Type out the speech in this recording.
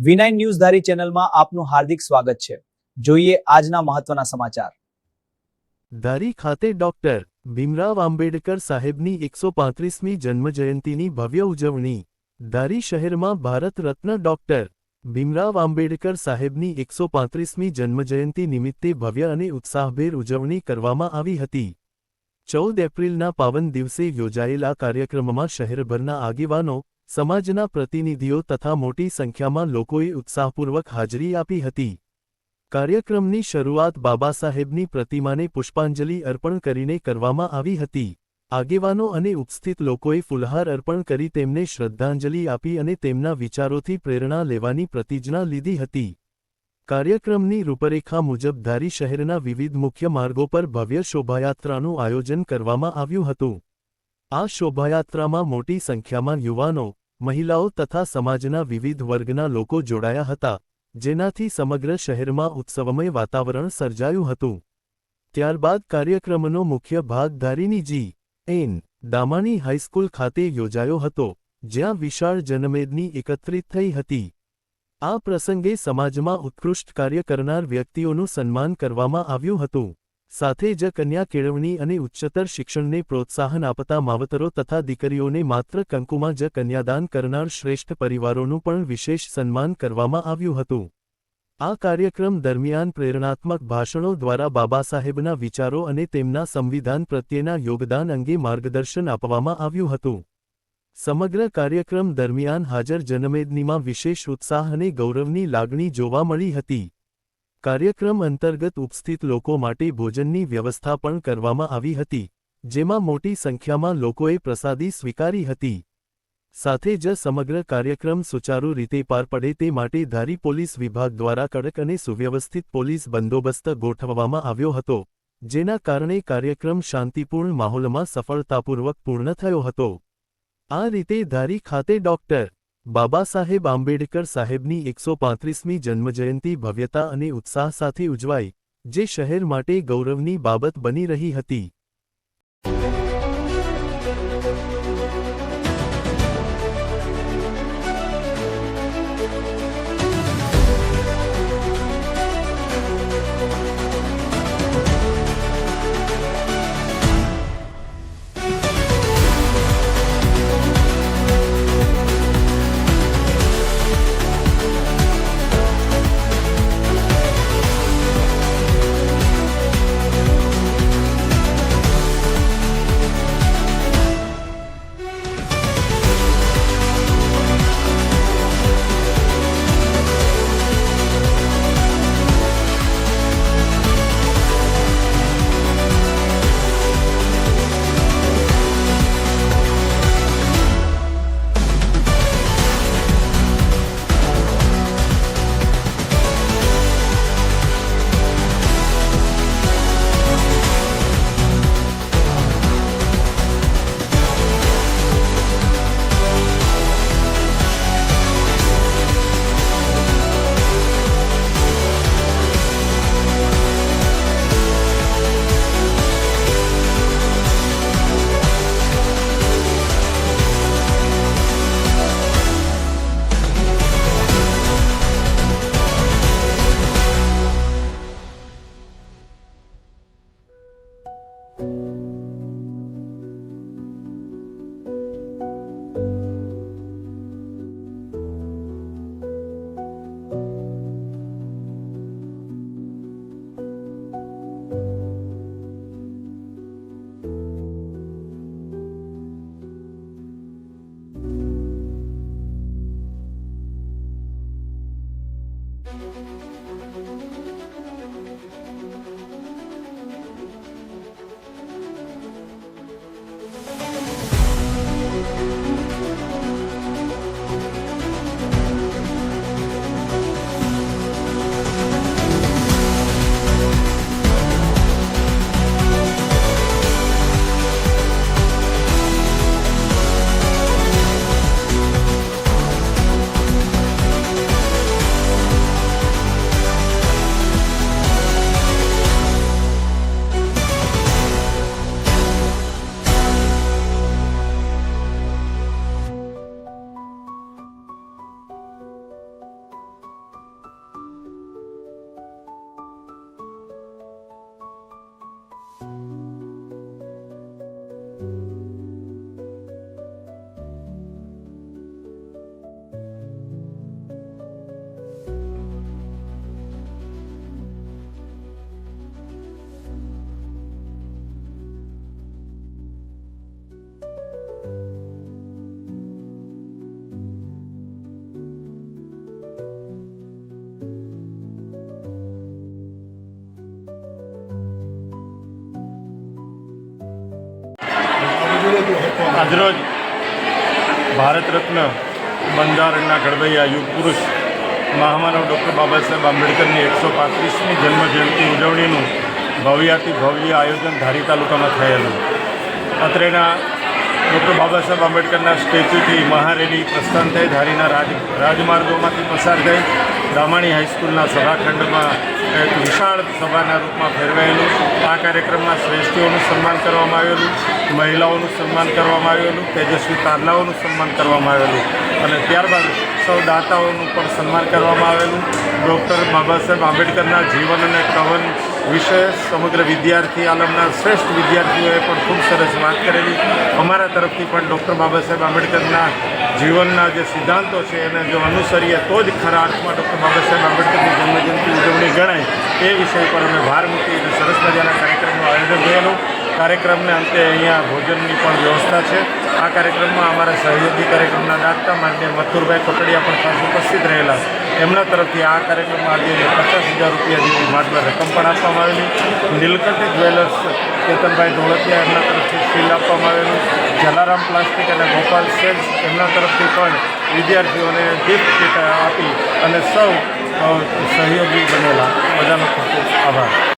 V9 news ધારી ચેનલમાં આપનું હાર્દિક સ્વાગત છે। જોઈએ આજના મહત્વના સમાચાર। ધારી ખાતે ડોક્ટર ભીમરાવ આંબેડકર સાહેબની 135મી જન્મજયંતિની ભવ્ય ઉજવણી। ધારી શહેરમાં ભારત રત્ન ડોક્ટર ભીમરાવ આંબેડકર સાહેબની 135મી જન્મજયંતિ નિમિત્તે ભવ્ય અને ઉત્સાહભેર ઉજવણી કરવામાં આવી હતી। 14 એપ્રિલના પાવન દિવસે યોજાયેલા કાર્યક્રમમાં શહેરભરના આગેવાનો, સમાજના પ્રતિનિધિઓ તથા મોટી સંખ્યામાં લોકોએ ઉત્સાહપૂર્વક હાજરી આપી હતી। કાર્યક્રમની શરૂઆત બાબાસાહેબની પ્રતિમાને પુષ્પાંજલિ અર્પણ કરીને કરવામાં આવી હતી। આગેવાનો અને ઉપસ્થિત લોકોએ ફૂલહાર અર્પણ કરી તેમને શ્રદ્ધાંજલિ આપી અને તેમના વિચારોથી પ્રેરણા લેવાની પ્રતિજ્ઞા લીધી હતી। કાર્યક્રમની રૂપરેખા મુજબ ધારી શહેરના વિવિધ મુખ્ય માર્ગો પર ભવ્ય શોભાયાત્રાનું આયોજન કરવામાં આવ્યું હતું। આ શોભાયાત્રામાં મોટી સંખ્યામાં યુવાનો, મહિલાઓ તથા સમાજના વિવિધ વર્ગના લોકો જોડાયા હતા, જેનાથી સમગ્ર શહેરમાં ઉત્સવમય વાતાવરણ સર્જાયું હતું। ત્યારબાદ કાર્યક્રમનો મુખ્ય ભાગ ધારીની G.N. દામાણી હાઈસ્કૂલ ખાતે યોજાયો હતો, જ્યાં વિશાળ જનમેદની એકત્રિત થઈ હતી। આ પ્રસંગે સમાજમાં ઉત્કૃષ્ટ કાર્ય કરનાર વ્યક્તિઓનું સન્માન કરવામાં આવ્યું હતું। સાથે જ કન્યા કેળવણી અને ઉચ્ચતર શિક્ષણને પ્રોત્સાહન આપતા માવતરો તથા દીકરીઓને માત્ર કંકુમાં જ કન્યાદાન કરનાર શ્રેષ્ઠ પરિવારોનું પણ વિશેષ સન્માન કરવામાં આવ્યું હતું। આ કાર્યક્રમ દરમિયાન પ્રેરણાત્મક ભાષણો દ્વારા બાબાસાહેબના વિચારો અને તેમના સંવિધાન પ્રત્યેના યોગદાન અંગે માર્ગદર્શન આપવામાં આવ્યું હતું। સમગ્ર કાર્યક્રમ દરમિયાન હાજર જનમેદનીમાં વિશેષ ઉત્સાહ અને ગૌરવની લાગણી જોવા મળી હતી। કાર્યક્રમ અંતર્ગત ઉપસ્થિત લોકો માટે ભોજનની વ્યવસ્થા પણ કરવામાં આવી હતી, જેમાં મોટી સંખ્યામાં લોકોએ પ્રસાદી સ્વીકારી હતી। સાથે જ સમગ્ર કાર્યક્રમ સુચારુ રીતે પાર પડે તે માટે ધારી પોલીસ વિભાગ દ્વારા કડક અને સુવ્યવસ્થિત પોલીસ બંદોબસ્ત ગોઠવવામાં આવ્યો હતો, જેના કારણે કાર્યક્રમ શાંતિપૂર્ણ માહોલમાં સફળતાપૂર્વક પૂર્ણ થયો હતો। આ રીતે ધારી ખાતે ડોક્ટર બાબાસાહેબ આંબેડકર સાહેબની 135મી જન્મજયંતિ ભવ્યતા અને ઉત્સાહ સાથે ઉજવાઈ, જે શહેર માટે ગૌરવની બાબત બની રહી હતી। આજરોજ ભારત રત્ન બંધારણના ઘડવૈયા યુગ પુરુષ મહામાનવ ડૉક્ટર બાબા સાહેબ આંબેડકરની 135મી જન્મજયંતિ ઉજવણીનું ભવ્યાતિ ભવ્ય આયોજન ધારી તાલુકામાં થયેલું. અત્રેના ડૉક્ટર બાબા સાહેબ આંબેડકરના સ્ટેચ્યુથી મહારેલી પ્રસ્થાન થઈ ધારીના રાજમાર્ગોમાંથી પસાર થઈ રામાણી હાઈસ્કૂલના સભાખંડમાં એક વિશાળ સભાના રૂપમાં ફેરવાયેલું. આ કાર્યક્રમમાં શ્રેષ્ઠીઓનું સન્માન કરવામાં આવેલું, મહિલાઓનું સન્માન કરવામાં આવેલું, તેજસ્વી તારલાઓનું સન્માન કરવામાં આવેલું અને ત્યારબાદ સૌ દાતાઓનું પણ સન્માન કરવામાં આવેલું. ડૉક્ટર બાબા સાહેબ આંબેડકરના જીવન અને કવન વિશે સમગ્ર વિદ્યાર્થી આલમના શ્રેષ્ઠ વિદ્યાર્થીઓએ પણ ખૂબ સરસ વાત કરેલી. અમારા તરફથી પણ ડૉક્ટર બાબા સાહેબ આંબેડકરના જીવનના જે સિદ્ધાંતો છે એને જો અનુસરીએ તો જ ખરા અર્થમાં ડૉક્ટર બાબા સાહેબ આંબેડકરની જન્મજયંતિ ઉજવણી ગણાય એ વિષય પર અમે ભાર મૂકી અને સરસ મજાના કાર્યક્રમનું આયોજન થયેલું. કાર્યક્રમને અંતે અહીંયા ભોજનની પણ વ્યવસ્થા છે. આ કાર્યક્રમમાં અમારા સહયોગી કાર્યક્રમના દાતા માનનીય મથુરભાઈ કોટડિયા પણ ખાસ ઉપસ્થિત રહેલા. એમના તરફથી આ કાર્યક્રમમાં આજે 50,000 રૂપિયા જેવી માનભર રકમ પણ આપવામાં આવેલી. નીલકંઠી જ્વેલર્સ કેતનભાઈ ધોળકિયા એમના તરફથી સીલ આપવામાં આવેલું. જલારામ પ્લાસ્ટિક અને ગોપાલ સેલ્સ એમના તરફથી પણ વિદ્યાર્થીઓને ગિફ્ટ કીટ આપી અને સૌ સહયોગી બનેલા. બધાનો ખૂબ ખૂબ આભાર.